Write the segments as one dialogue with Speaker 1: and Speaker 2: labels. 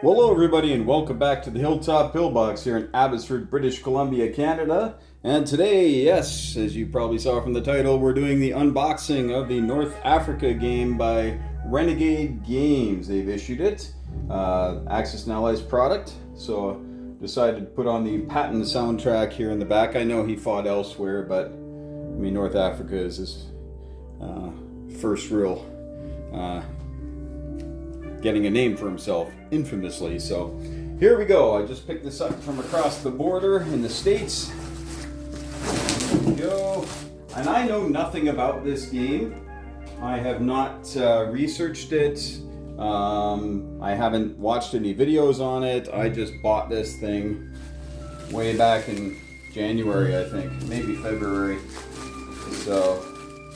Speaker 1: Well, hello everybody and welcome back to the Hilltop Pillbox here in Abbotsford, British Columbia, Canada. And today, yes, as you probably saw from the title, we're doing the unboxing of the North Africa game by Renegade Games. They've issued it, Axis and Allies product, so decided to put on the Patton soundtrack here in the back. I know he fought elsewhere, but I mean, North Africa is his first real getting a name for himself, infamously. So here we go. I just picked this up from across the border in the States. There we go. And I know nothing about this game. I have not researched it. I haven't watched any videos on it. I just bought this thing way back in January, I think, maybe February. So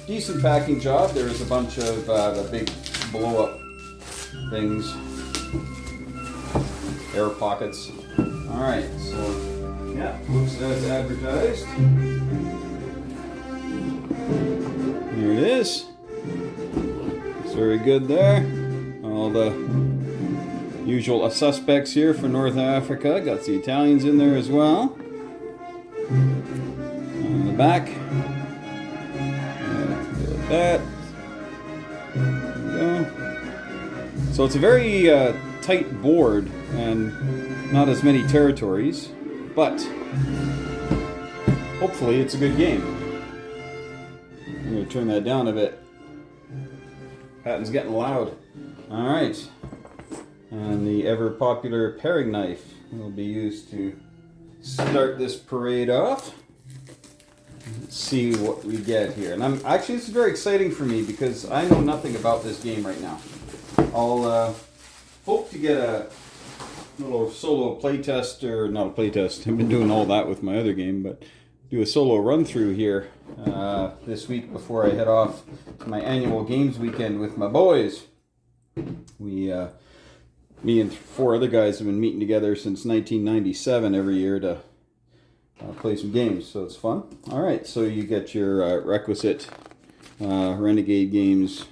Speaker 1: decent packing job. There's a bunch of the big blow-up things, air pockets. All right, so yeah, looks as advertised. Here it is. It's very good there. All the usual suspects here for North Africa. Got the Italians in there as well. On the back, like that. There we go. So it's a very tight board and not as many territories, but hopefully it's a good game. I'm going to turn that down a bit. Patton's getting loud. Alright. And the ever popular paring knife will be used to start this parade off. Let's see what we get here. And this is very exciting for me because I know nothing about this game right now. I'll hope to get a little solo playtest, or not a playtest, I've been doing all that with my other game, but do a solo run through here this week before I head off to my annual games weekend with my boys. Me and four other guys have been meeting together since 1997 every year to play some games, so it's fun. Alright, so you get your requisite Renegade Games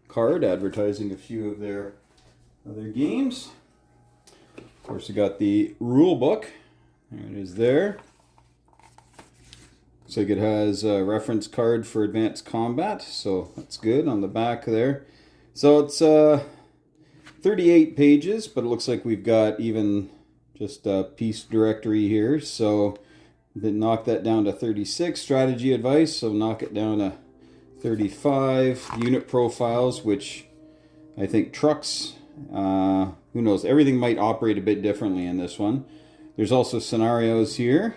Speaker 1: card advertising a few of their other games. Of course, you got the Rulebook. There it is there. Looks like it has a reference card for advanced combat, so that's good on the back there. So it's 38 pages, but it looks like we've got even just a piece directory here. So then knock that down to 36. Strategy advice, so knock it down to 35. Unit profiles, which I think trucks, who knows, everything might operate a bit differently in this one. There's also scenarios here.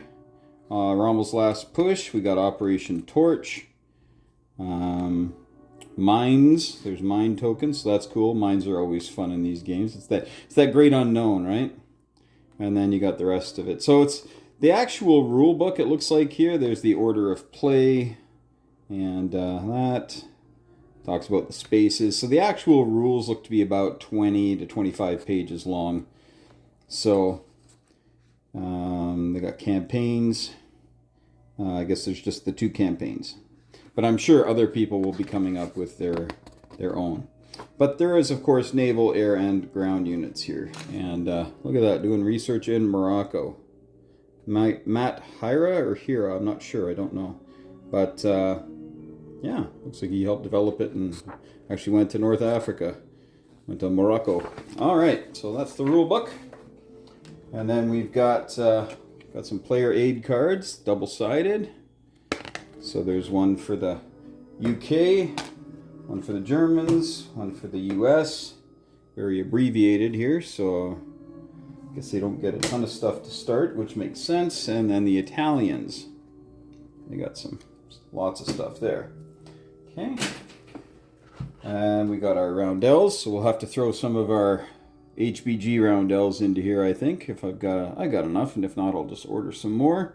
Speaker 1: Rommel's Last Push, we got Operation Torch. Mines, there's mine tokens, so that's cool. Mines are always fun in these games. It's that great unknown, right? And then you got the rest of it. So it's the actual rule book, it looks like here. There's the order of play. And that talks about the spaces. So the actual rules look to be about 20 to 25 pages long. So they got campaigns. I guess there's just the two campaigns. But I'm sure other people will be coming up with their own. But there is, of course, naval, air, and ground units here. And look at that, doing research in Morocco. Matt Hira or Hira, I'm not sure, I don't know. But yeah, looks like he helped develop it and actually went to North Africa. Went to Morocco. Alright, so that's the rule book. And then we've got some player aid cards, double-sided. So there's one for the UK, one for the Germans, one for the US. Very abbreviated here, so I guess they don't get a ton of stuff to start, which makes sense. And then the Italians. They got lots of stuff there. Okay. And we got our roundels, so we'll have to throw some of our HBG roundels into here, I think. If I got enough, and if not, I'll just order some more.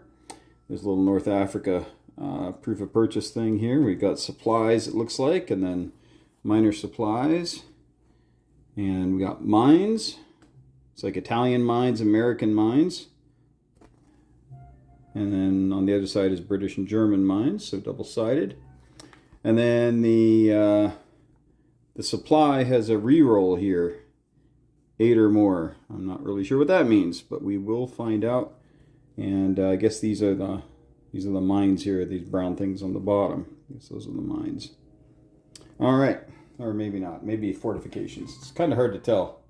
Speaker 1: There's a little North Africa proof of purchase thing here. We've got supplies, it looks like, and then minor supplies. And we got mines. It's like Italian mines, American mines. And then on the other side is British and German mines, so double-sided. And then the supply has a reroll here. 8 or more. I'm not really sure what that means, but we will find out. And I guess these are the mines here, these brown things on the bottom. I guess those are the mines. All right, or maybe not. Maybe fortifications. It's kind of hard to tell.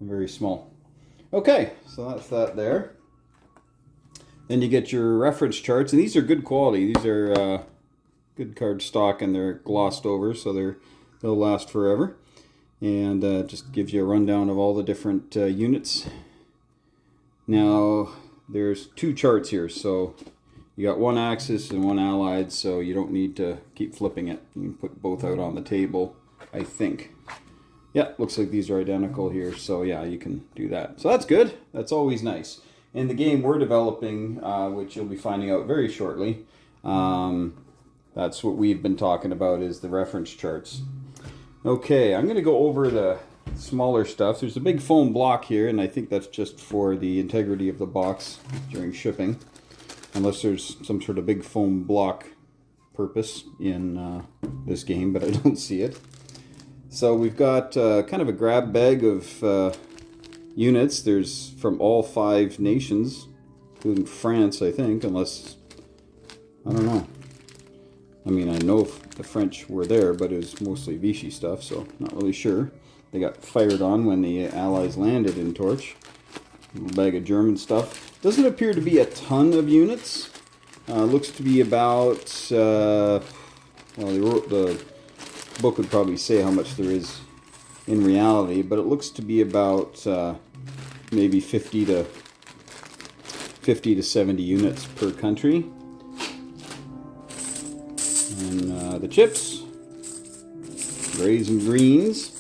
Speaker 1: They're very small. Okay, so that's that there. Then you get your reference charts, and these are good quality. These are good card stock, and they're glossed over, so they'll last forever. And just gives you a rundown of all the different units. Now, there's 2 charts here, so you got one Axis and one Allied, so you don't need to keep flipping it. You can put both out on the table, I think. Yeah, looks like these are identical here, so yeah, you can do that. So that's good. That's always nice. In the game we're developing, which you'll be finding out very shortly, that's what we've been talking about, is the reference charts. Okay, I'm going to go over the smaller stuff. There's a big foam block here, and I think that's just for the integrity of the box during shipping. Unless there's some sort of big foam block purpose in this game, but I don't see it. So we've got kind of a grab bag of units. There's from all 5 nations, including France, I think, unless, I don't know. I mean, I know the French were there, but it was mostly Vichy stuff, so not really sure. They got fired on when the Allies landed in Torch. A little bag of German stuff. Doesn't appear to be a ton of units. Looks to be about, well, the book would probably say how much there is in reality, but it looks to be about maybe 50 to 70 units per country. And the chips, grays and greens.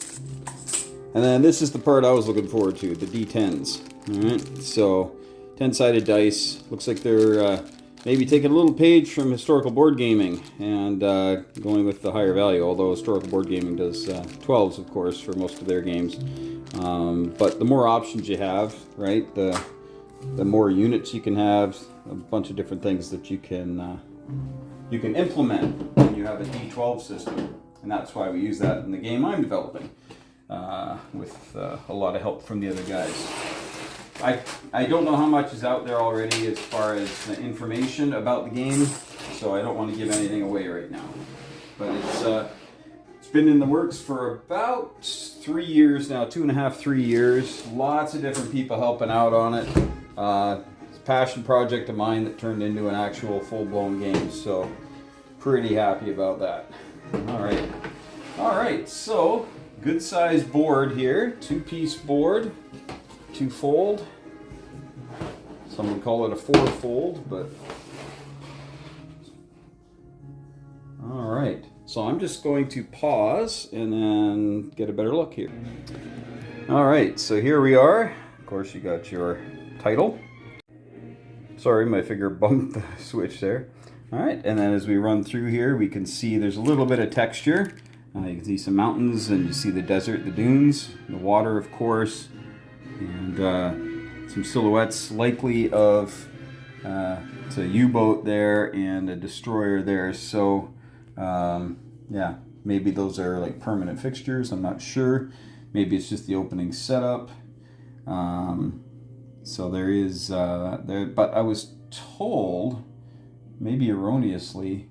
Speaker 1: And then this is the part I was looking forward to, the D10s. Alright, so 10-sided dice. Looks like they're maybe taking a little page from historical board gaming and going with the higher value, although historical board gaming does 12s, of course, for most of their games. But the more options you have, right, the more units you can have, a bunch of different things that you can implement when you have a D12 system. And that's why we use that in the game I'm developing, with a lot of help from the other guys. I don't know how much is out there already as far as information about the game, so I don't want to give anything away right now. But it's been in the works for about 3 years now, 2.5, 3 years. Lots of different people helping out on it. It's a passion project of mine that turned into an actual full-blown game, so pretty happy about that. All right, so good size board here, 2-piece board. 2-fold. Some would call it a 4-fold, but all right. So I'm just going to pause and then get a better look here. All right, so here we are. Of course, you got your title. Sorry, my finger bumped the switch there. All right, and then as we run through here, we can see there's a little bit of texture. You can see some mountains, and you see the desert, the dunes, the water, of course. And some silhouettes likely of it's a U-boat there and a destroyer there, so yeah, maybe those are like permanent fixtures, I'm not sure. Maybe it's just the opening setup. So there is there, but I was told, maybe erroneously,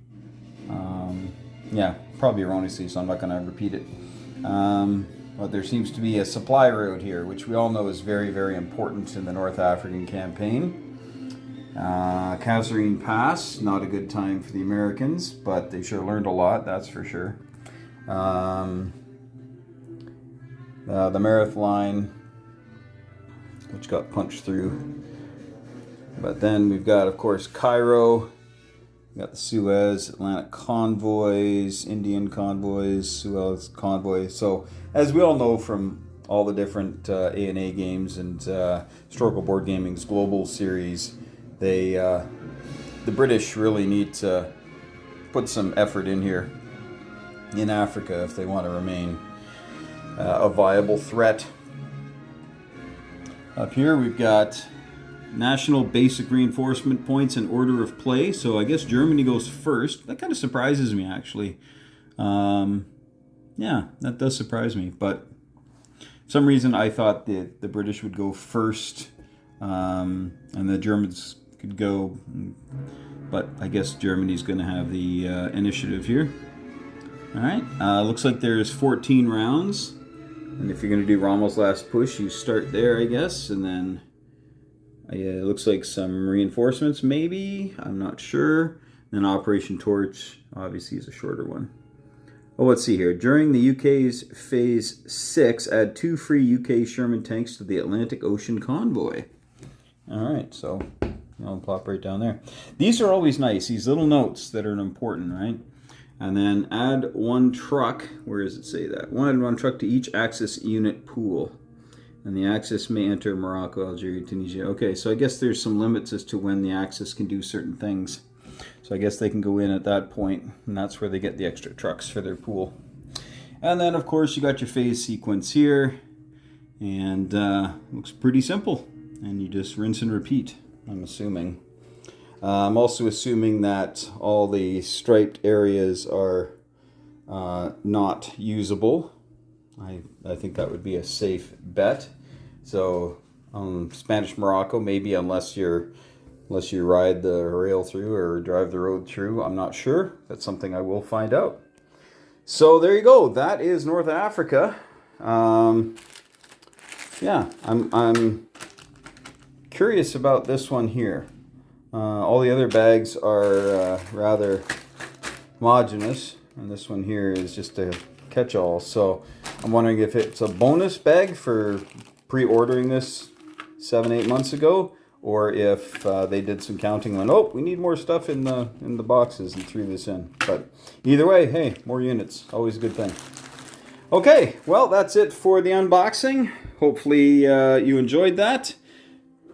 Speaker 1: yeah, probably erroneously, so I'm not going to repeat it. But there seems to be a supply route here, which we all know is very, very important in the North African campaign. Kasserine Pass, not a good time for the Americans, but they sure learned a lot, that's for sure. The Mareth line, which got punched through. But then we've got, of course, Cairo. We got the Suez, Atlantic convoys, Indian convoys, Suez convoys. So, as we all know from all the different A&A games and Historical Board Gaming's global series, the British really need to put some effort in here in Africa if they want to remain a viable threat. Up here we've got national basic reinforcement points and order of play. So I guess Germany goes first. That kind of surprises me, actually. Yeah, that does surprise me. But some reason I thought that the British would go first, and the Germans could go, but I guess Germany's going to have the initiative here. All right, looks like there's 14 rounds, and if you're going to do Rommel's last push, you start there, I guess, and then it looks like some reinforcements, maybe, I'm not sure. Then Operation Torch, obviously, is a shorter one. Oh, let's see here. During the UK's Phase 6, add 2 free UK Sherman tanks to the Atlantic Ocean convoy. All right, so I'll plop right down there. These are always nice, these little notes that are important, right? And then add 1 truck. Where does it say that? Add 1 truck to each Axis unit pool. And the Axis may enter Morocco, Algeria, Tunisia. Okay, so I guess there's some limits as to when the Axis can do certain things. So I guess they can go in at that point, and that's where they get the extra trucks for their pool. And then, of course, you got your phase sequence here, and looks pretty simple. And you just rinse and repeat, I'm assuming. I'm also assuming that all the striped areas are not usable. I think that would be a safe bet. So Spanish Morocco, maybe, unless you ride the rail through or drive the road through. I'm not sure. That's something I will find out. So there you go. That is North Africa. Yeah, I'm curious about this one here. All the other bags are rather homogeneous, and this one here is just a catch-all. So I'm wondering if it's a bonus bag for pre-ordering this 7-8 months ago, or if they did some counting and went, oh, we need more stuff in the boxes, and threw this in. But either way, hey, more units, always a good thing. Okay, well, that's it for the unboxing. Hopefully you enjoyed that.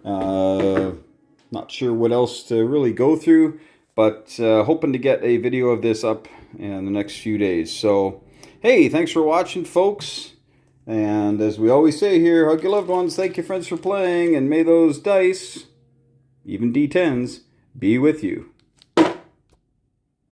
Speaker 1: Not sure what else to really go through, but hoping to get a video of this up in the next few days. So, hey, thanks for watching, folks. And as we always say here, hug your loved ones, thank your friends for playing, and may those dice, even D10s, be with you.